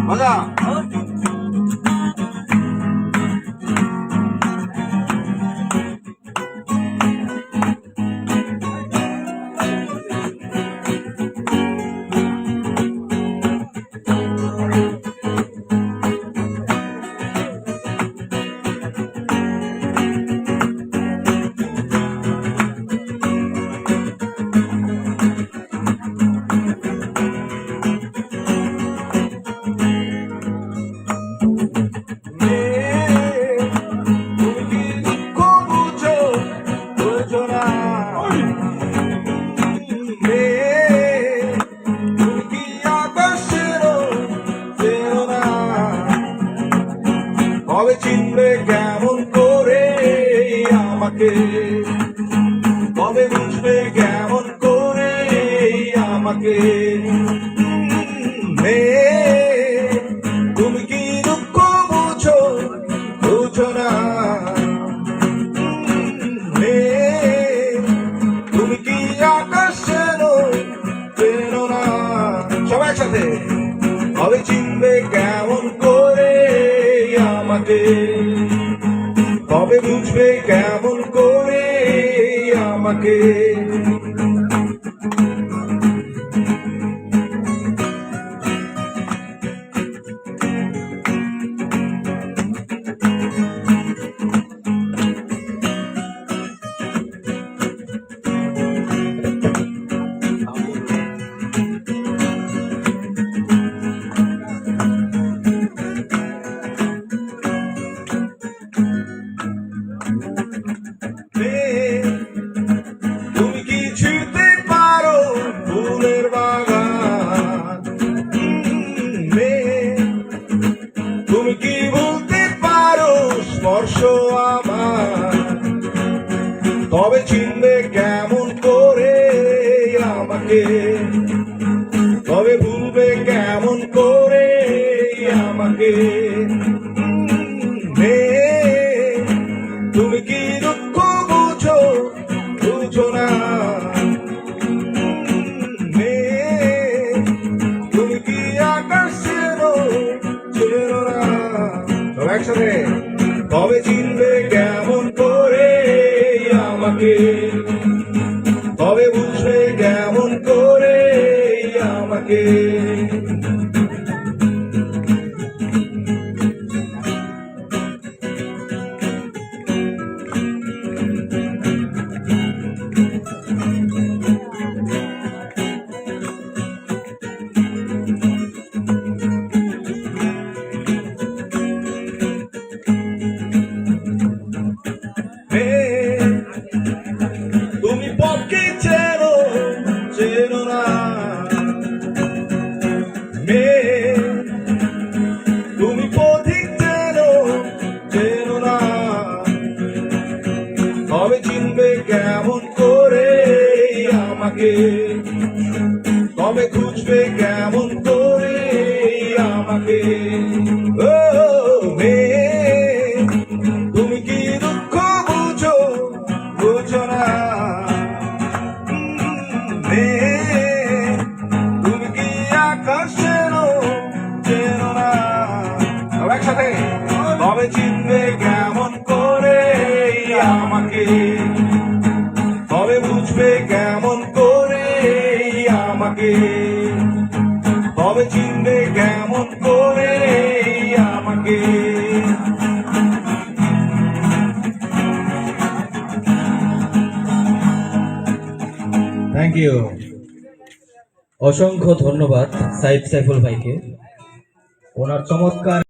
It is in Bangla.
বাজা কবে চিনবে কেমন করে আমাকে, কবে বুঝবে কেমন করে আমাকে। তুমি কি দুঃখ বুঝো, বুঝো না। তুমি কি আকাশের চেনো না। সবাই একসাথে। কবে চিনবে কেমন করে আমাকে, কবে বুঝবে কেমন করে আমাকে। তুমি কি ছিড়তে পারো ফুলের বাগান, তুমি কি বলতে পারো স্পর্শ আমার। তবে চিনবে কেমন করে আমাকে, তবে ভুলবে কেমন করে আমাকে। তুমি কি দুঃখ বুঝো, বুঝো না। তুমি কি আকাশের চেনো না। সব একসাথে। কবে চিনবে কেমন করে আমাকে, কবে বুঝবে কেমন করে আমাকে। তুমি পথকে চেনো, চেনো না। তুমি পথিক চেনো, চেনো না। কবে চিনবে কেমন করে আমাকে, কবে খুঁজবে কেমন করে আমাকে। ও তুমি কি দুঃখ বুঝো, বুঝো না। তুমি কি আকাশের চেনো না। সব একসাথে। কবে চিনবে কেমন করে আমাকে, কবে বুঝবে কেমন করে আমাকে। কবে চিনবে কেমন করে আমাকে। Thank you. অসংখ্য ধন্যবাদ সাইফুল ভাইকে, ওনার চমৎকার